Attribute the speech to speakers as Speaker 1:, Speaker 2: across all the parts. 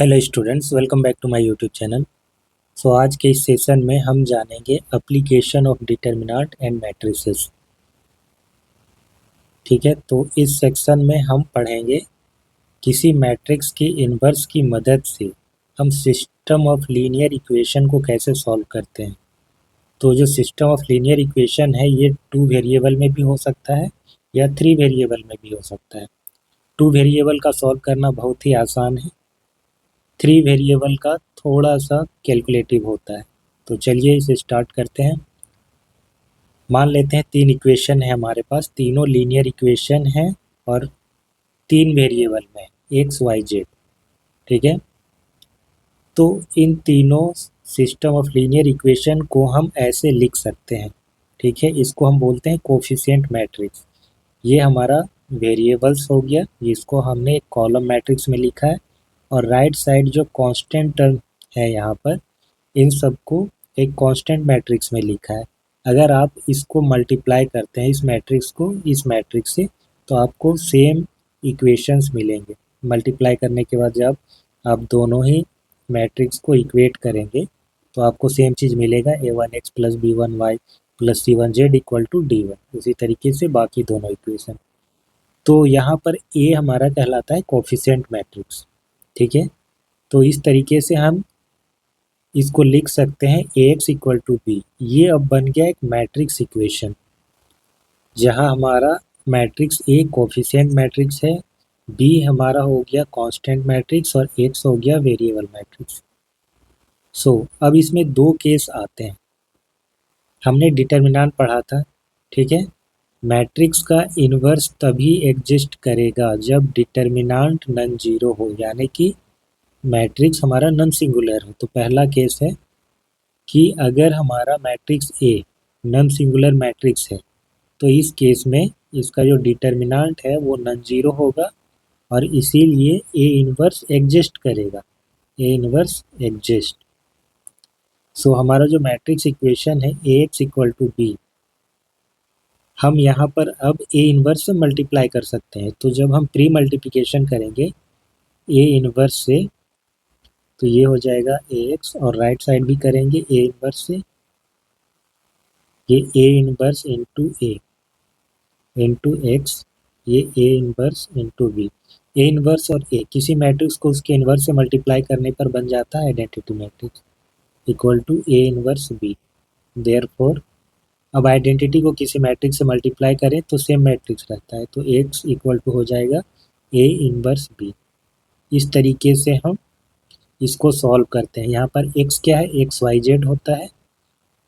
Speaker 1: Hello students, welcome back to my YouTube channel. So आज के इस सेशन में हम जानेंगे application of determinant and matrices. ठीक है, तो इस सेक्शन में हम पढ़ेंगे किसी मैट्रिक्स की इन्वर्स की मदद से हम सिस्टम ऑफ लीनियर इक्वेशन को कैसे सॉल्व करते हैं। तो जो सिस्टम ऑफ लीनियर इक्वेशन है ये 2 वेरिएबल में भी हो सकता है या 3 वेरिएबल में भी हो सकता है। 2 वेरिएबल का सॉल्व करना बहुत ही आसान है, 3 वेरिएबल का थोड़ा सा कैलकुलेटिव होता है। तो चलिए इसे स्टार्ट करते हैं। मान लेते हैं 3 इक्वेशन है हमारे पास, तीनों लीनियर इक्वेशन है और 3 वेरिएबल में एक्स वाई जेड। ठीक है, तो इन तीनों सिस्टम ऑफ लीनियर इक्वेशन को हम ऐसे लिख सकते हैं। ठीक है, इसको हम बोलते हैं कोफिशिएंट मैट्रिक्स। ये हमारा वेरिएबल्स हो गया, जिसको हमने एक कॉलम मैट्रिक्स में लिखा है, और राइट साइड जो कांस्टेंट टर्म है यहाँ पर, इन सबको एक कांस्टेंट मैट्रिक्स में लिखा है। अगर आप इसको मल्टीप्लाई करते हैं इस मैट्रिक्स को इस मैट्रिक्स से, तो आपको सेम इक्वेशंस मिलेंगे। मल्टीप्लाई करने के बाद जब आप दोनों ही मैट्रिक्स को इक्वेट करेंगे तो आपको सेम चीज़ मिलेगा, a1x plus b1y plus c1z equal to d1। उसी तरीके से बाकी दोनों इक्वेशन। तो यहाँ पर a हमारा कहलाता है कोफिशिएंट मैट्रिक्स। ठीक है, तो इस तरीके से हम इसको लिख सकते हैं ax इक्वल टू बी। ये अब बन गया एक मैट्रिक्स इक्वेशन, जहाँ हमारा मैट्रिक्स ए कोफिशिएंट मैट्रिक्स है, बी हमारा हो गया कांस्टेंट मैट्रिक्स और एक्स हो गया वेरिएबल मैट्रिक्स। सो अब इसमें दो केस आते हैं। हमने डिटर्मिनेंट पढ़ा था। ठीक है, मैट्रिक्स का इन्वर्स तभी एग्जिस्ट करेगा जब डिटर्मिनेंट नॉन जीरो हो, यानी कि मैट्रिक्स हमारा नॉन सिंगुलर हो। तो पहला केस है कि अगर हमारा matrix a non singular matrix है, तो इस केस में इसका जो डिटर्मिनेंट है वो नॉन जीरो होगा और इसीलिए ए इन्वर्स एग्जिस्ट करेगा। A inverse exist. सो हमारा जो मैट्रिक्स इक्वेशन है ए एक्स इक्वल टू बी, हम यहाँ पर अब ए इन्वर्स से मल्टीप्लाई कर सकते हैं। तो जब हम प्री मल्टीप्लिकेशन करेंगे ए इन्वर्स से, तो ये हो जाएगा ए एक्स, और राइट साइड भी करेंगे ए इन्वर्स से, ये ए इन्वर्स इंटू एक्स, ये A inverse into B. A inverse और ए किसी मैट्रिक्स को उसके इन्वर्स से मल्टीप्लाई करने पर बन जाता है identity matrix equal to A inverse B. Therefore अब आइडेंटिटी को किसी मैट्रिक्स से मल्टीप्लाई करें तो सेम मैट्रिक्स रहता है, तो एक्स इक्वल टू हो जाएगा ए इन्वर्स बी। इस तरीके से हम इसको सॉल्व करते हैं। यहाँ पर एक्स क्या है, एक्स वाई जेड होता है,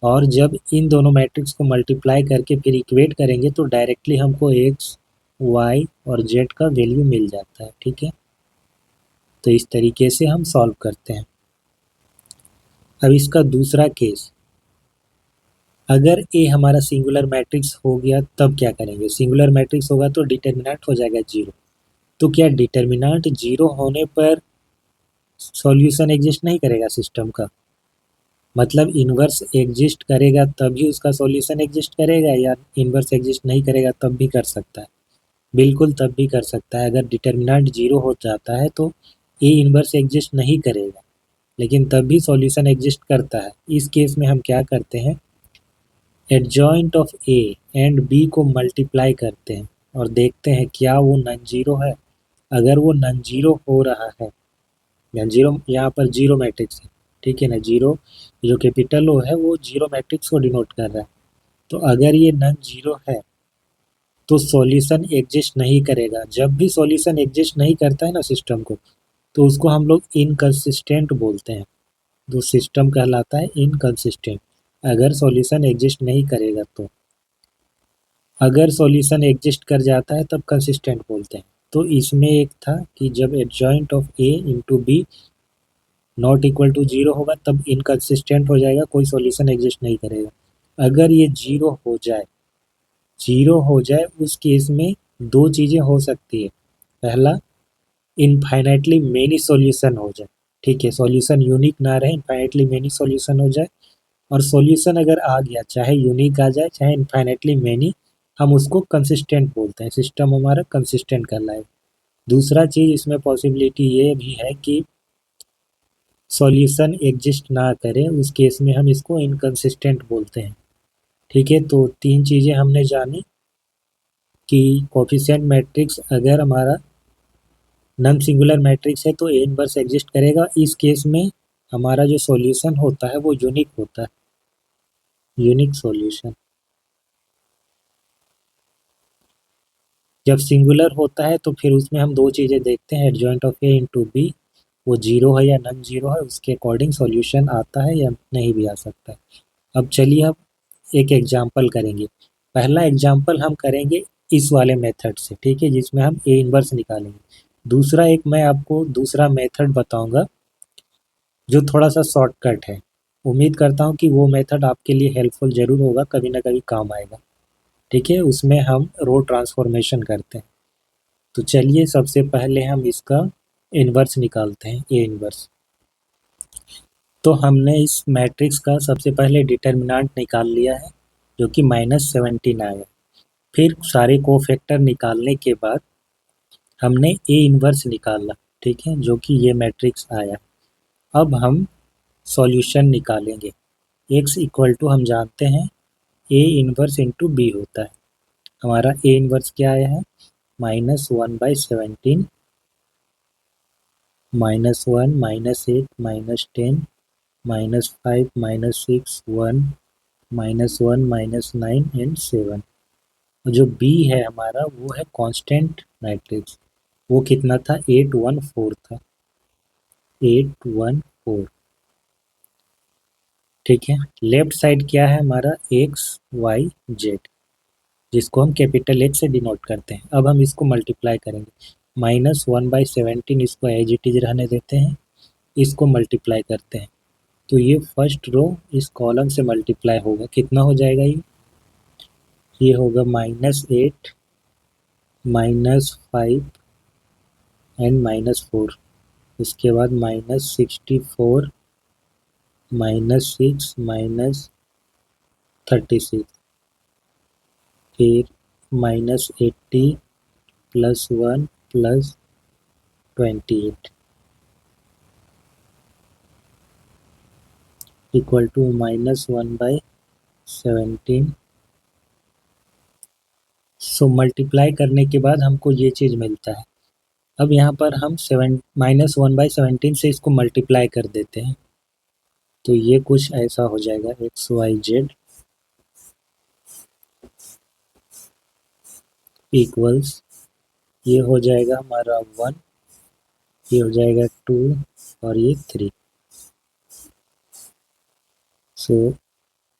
Speaker 1: और जब इन दोनों मैट्रिक्स को मल्टीप्लाई करके फिर इक्वेट करेंगे तो डायरेक्टली हमको एक्स वाई और जेड का वैल्यू मिल जाता है। ठीक है, तो इस तरीके से हम सॉल्व करते हैं। अब इसका दूसरा केस, अगर ए हमारा सिंगुलर मैट्रिक्स हो गया तब क्या करेंगे। सिंगुलर मैट्रिक्स होगा तो डिटर्मिनेंट हो जाएगा जीरो। तो क्या डिटर्मिनेंट जीरो होने पर सॉल्यूशन एग्जिस्ट नहीं करेगा सिस्टम का? मतलब इन्वर्स एग्जिस्ट करेगा तभी उसका सॉल्यूशन एग्जिस्ट करेगा, या इन्वर्स एग्जिस्ट नहीं करेगा तब भी कर सकता है? बिल्कुल तब भी कर सकता है। अगर डिटर्मिनेंट जीरो हो जाता है तो ए इन्वर्स एग्जिस्ट नहीं करेगा, लेकिन तब भी सॉल्यूशन एग्जिस्ट करता है। इस केस में हम क्या करते हैं, adjoint of A and B को मल्टीप्लाई करते हैं और देखते हैं क्या वो नॉन जीरो है। अगर वो नॉन जीरो हो रहा है, या जीरो, यहाँ पर जीरो मैट्रिक्स है, ठीक है ना, जीरो जो कैपिटल ओ है वो जीरो मैट्रिक्स को डिनोट कर रहा है। तो अगर ये नॉन जीरो है तो सॉल्यूशन एग्जिस्ट नहीं करेगा। जब भी सॉल्यूशन एग्जिस्ट नहीं करता है ना सिस्टम को, तो उसको हम लोग इनकंसिस्टेंट बोलते हैं। जो सिस्टम कहलाता है इनकंसिस्टेंट, अगर सॉल्यूशन एग्जिस्ट नहीं करेगा तो। अगर सॉल्यूशन एग्जिस्ट कर जाता है तब कंसिस्टेंट बोलते हैं। तो इसमें एक था कि जब adjoint of A into B not equal to zero होगा तब इनकंसिस्टेंट हो जाएगा, कोई सॉल्यूशन एग्जिस्ट नहीं करेगा। अगर ये जीरो हो जाए उस केस में दो चीज़ें हो सकती है। पहला, इनफाइनाइटली मेनी सॉल्यूशन हो जाए। ठीक है, सॉल्यूशन यूनिक ना रहे, इनफाइनाइटली मेनी सॉल्यूशन हो जाए। और सॉल्यूशन अगर आ गया, चाहे यूनिक आ जाए चाहे इनफाइनाइटली मेनी, हम उसको कंसिस्टेंट बोलते हैं। सिस्टम हमारा कंसिस्टेंट कहलाएगा। दूसरा चीज़ इसमें पॉसिबिलिटी ये भी है कि सॉल्यूशन एग्जिस्ट ना करे उस केस में हम इसको इनकंसिस्टेंट बोलते हैं। ठीक है, तो तीन चीज़ें हमने जानी कि कोफिशिएंट मैट्रिक्स अगर हमारा नॉन सिंगुलर मैट्रिक्स है तो ए इनवर्स एग्जिस्ट करेगा। इस केस में हमारा जो सॉल्यूशन होता है वो यूनिक होता है, यूनिक सॉल्यूशन। जब सिंगुलर होता है तो फिर उसमें हम दो चीज़ें देखते हैं, adjoint of A into B वो जीरो है या नॉन जीरो है, उसके अकॉर्डिंग सॉल्यूशन आता है या नहीं भी आ सकता है। अब चलिए अब एक एग्जाम्पल करेंगे। पहला एग्जाम्पल हम करेंगे इस वाले मेथड से, ठीक है, जिसमें हम ए इनवर्स निकालेंगे। दूसरा एक मैं आपको दूसरा मेथड बताऊंगा जो थोड़ा सा शॉर्टकट है। उम्मीद करता हूँ कि वो मेथड आपके लिए हेल्पफुल ज़रूर होगा, कभी ना कभी काम आएगा। ठीक है, उसमें हम रो ट्रांसफॉर्मेशन करते हैं। तो चलिए सबसे पहले हम इसका इन्वर्स निकालते हैं, ए इन्वर्स। तो हमने इस मैट्रिक्स का सबसे पहले डिटर्मिनेंट निकाल लिया है जो कि -17 आया। फिर सारे कोफैक्टर निकालने के बाद हमने ए इन्वर्स निकाला, ठीक है, जो कि ये मैट्रिक्स आया। अब हम सॉल्यूशन निकालेंगे। एक्स इक्वल टू हम जानते हैं ए इन्वर्स इंटू बी होता है। हमारा ए इन्वर्स क्या आया है, -1/17, -1, -8, -10, -5, -6, 1, -1, -9 एंड 7। जो बी है हमारा वो है कांस्टेंट मैट्रिक्स, वो कितना था, 814 था, 814। ठीक है, लेफ्ट साइड क्या है हमारा, एक्स वाई जेड, जिसको हम कैपिटल एक्स से डिनोट करते हैं। अब हम इसको मल्टीप्लाई करेंगे, -1/17 इसको एज इट इज रहने देते हैं, इसको मल्टीप्लाई करते हैं। तो ये फर्स्ट रो इस कॉलम से मल्टीप्लाई होगा, कितना हो जाएगा ये होगा -8, -5 एंड -4। इसके बाद -64, -6, -36, फिर -80 +1 +28 इक्वल टू -1/17। सो मल्टीप्लाई करने के बाद हमको ये चीज़ मिलता है। अब यहाँ पर हम -1/17 से इसको मल्टीप्लाई कर देते हैं, तो ये कुछ ऐसा हो जाएगा, एक्स वाई जेड इक्वल्स, ये हो जाएगा हमारा 1, ये हो जाएगा 2 और ये 3। सो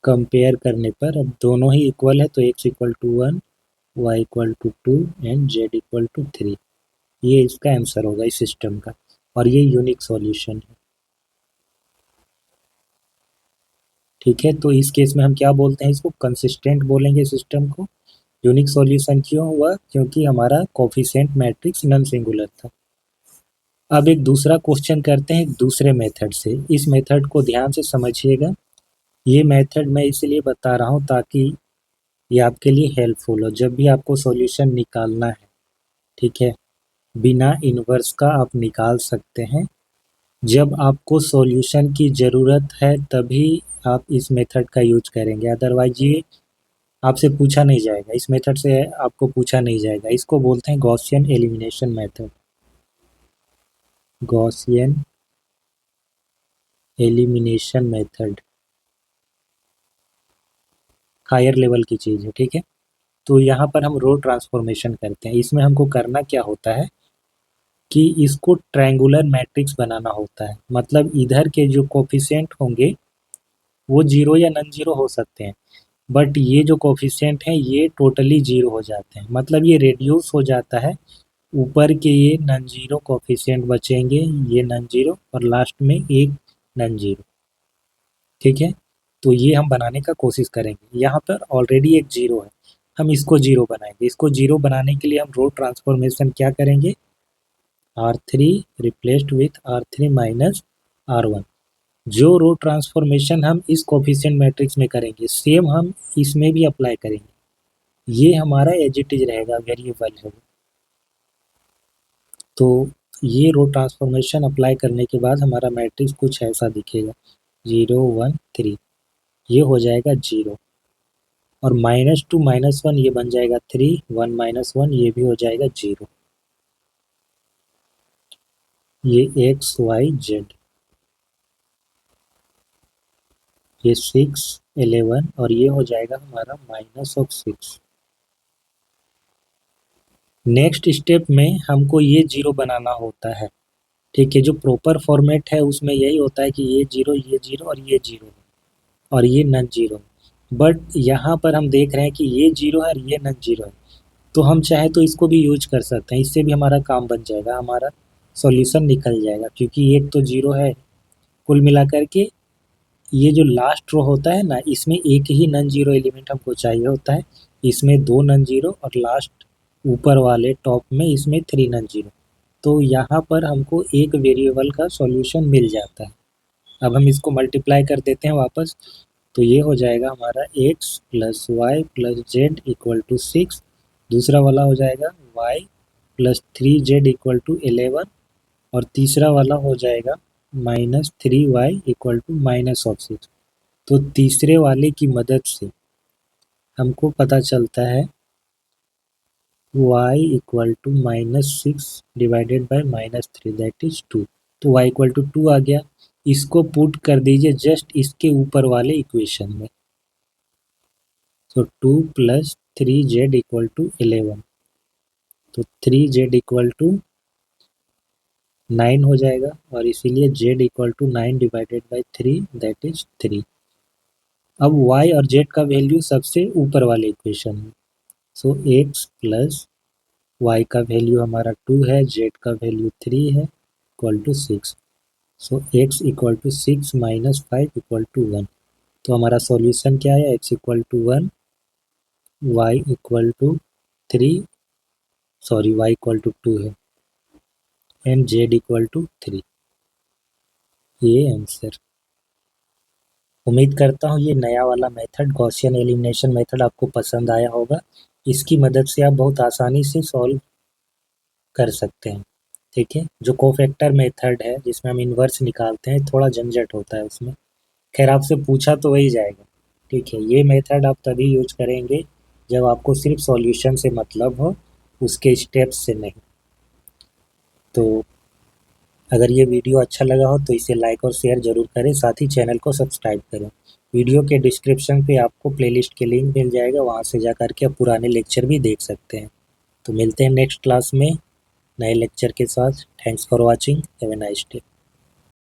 Speaker 1: कंपेयर करने पर अब दोनों ही इक्वल है, तो x equal to 1, y equal to 2 and z equal to 3। ये इसका आंसर होगा इस सिस्टम का, और ये यूनिक सॉल्यूशन है। ठीक है, तो इस केस में हम क्या बोलते हैं, इसको कंसिस्टेंट बोलेंगे सिस्टम को। यूनिक सॉल्यूशन क्यों हुआ, क्योंकि हमारा कोफिशिएंट मैट्रिक्स नॉन सिंगुलर था। अब एक दूसरा क्वेश्चन करते हैं एक दूसरे मेथड से। इस मेथड को ध्यान से समझिएगा। ये मेथड मैं इसलिए बता रहा हूँ ताकि ये आपके लिए हेल्पफुल हो जब भी आपको सॉल्यूशन निकालना है। ठीक है, बिना इन्वर्स का आप निकाल सकते हैं। जब आपको सॉल्यूशन की ज़रूरत है तभी आप इस मेथड का यूज करेंगे, अदरवाइज ये आपसे पूछा नहीं जाएगा, इस मेथड से आपको पूछा नहीं जाएगा। इसको बोलते हैं Gaussian elimination method, Gaussian elimination method higher level की चीज़ है। ठीक है, तो यहाँ पर हम रो ट्रांसफॉर्मेशन करते हैं। इसमें हमको करना क्या होता है कि इसको ट्रायंगुलर मैट्रिक्स बनाना होता है। मतलब इधर के जो कोफिशिएंट होंगे वो जीरो या नॉन जीरो हो सकते हैं, बट ये जो कोफिशिएंट हैं ये टोटली जीरो हो जाते हैं, मतलब ये रेड्यूस हो जाता है। ऊपर के ये नॉन जीरो कोफिशिएंट बचेंगे, ये नॉन जीरो, और लास्ट में एक नॉन जीरो। ठीक है, तो ये हम बनाने का कोशिश करेंगे। यहाँ पर ऑलरेडी एक जीरो है, हम इसको जीरो बनाएंगे। इसको जीरो बनाने के लिए हम रो ट्रांसफॉर्मेशन क्या करेंगे, R3 replaced with R3 minus R1। जो रो ट्रांसफॉर्मेशन हम इस कोफिशिएंट मैट्रिक्स में करेंगे सेम हम इसमें भी अप्लाई करेंगे। ये हमारा एज इट इज रहेगा, वेरिएबल है। तो ये रो ट्रांसफॉर्मेशन अप्लाई करने के बाद हमारा मैट्रिक्स कुछ ऐसा दिखेगा, 0 1 3, ये हो जाएगा 0, और -2 -1 ये बन जाएगा 3, 1 -1 ये भी हो जाएगा 0। ये x y z, ये 6 11, और ये हो जाएगा हमारा -6। नेक्स्ट स्टेप में हमको ये 0 बनाना होता है, ठीक है। जो प्रॉपर फॉर्मेट है उसमें यही होता है कि ये 0 ये 0 और ये 0 और ये नन 0। बट यहाँ पर हम देख रहे हैं कि ये 0 है और ये नन 0 है, तो हम चाहे तो इसको भी यूज कर सकते हैं, इससे भी हमारा काम बन जाएगा, हमारा सॉल्यूशन निकल जाएगा, क्योंकि एक तो 0 है। कुल मिलाकर के ये जो लास्ट रो होता है ना, इसमें एक ही नन 0 एलिमेंट हमको चाहिए होता है, इसमें 2 नन 0 और लास्ट ऊपर वाले टॉप में इसमें 3 नन 0। तो यहाँ पर हमको एक वेरिएबल का सॉल्यूशन मिल जाता है। अब हम इसको मल्टीप्लाई कर देते हैं वापस, तो ये हो जाएगा हमारा x plus y plus z equal to 6, दूसरा वाला हो जाएगा y plus 3z equal to 11, और तीसरा वाला हो जाएगा -3y इक्वल टू -6। तो तीसरे वाले की मदद से हमको पता चलता है y equal to -6 divided by -3 that is 2। तो y इक्वल टू 2 आ गया। इसको पुट कर दीजिए जस्ट इसके ऊपर वाले इक्वेशन में। तो 2 प्लस 3z इक्वल टू 11, तो 3z इक्वल टू 9 हो जाएगा, और इसीलिए z equal to 9 divided by 3 that is 3। अब y और z का वैल्यू सबसे ऊपर वाले इक्वेशन में, सो x प्लस y का वैल्यू हमारा 2 है, z का वैल्यू 3 है, equal to 6। So x equal to 6 minus 5 equal to 1। तो हमारा सॉल्यूशन क्या है, x equal to 1, y equal to 3, sorry y equal to 2 है, एंड z इक्वल टू 3। ये आंसर। उम्मीद करता हूँ ये नया वाला मेथड, गॉसियन एलिमिनेशन मेथड, आपको पसंद आया होगा। इसकी मदद से आप बहुत आसानी से सॉल्व कर सकते हैं, ठीक है। जो कोफैक्टर मेथड है जिसमें हम इन्वर्स निकालते हैं, थोड़ा झंझट होता है उसमें। खैर आपसे पूछा तो वही जाएगा, ठीक है। ये मेथड आप तभी यूज करेंगे जब आपको सिर्फ सॉल्यूशन से मतलब हो, उसके स्टेप्स से नहीं। तो अगर ये वीडियो अच्छा लगा हो तो इसे लाइक और शेयर ज़रूर करें, साथ ही चैनल को सब्सक्राइब करें। वीडियो के डिस्क्रिप्शन पे आपको प्लेलिस्ट के लिंक मिल जाएगा, वहाँ से जा कर के आप पुराने लेक्चर भी देख सकते हैं। तो मिलते हैं नेक्स्ट क्लास में नए लेक्चर के साथ। Thanks for watching, have a nice day.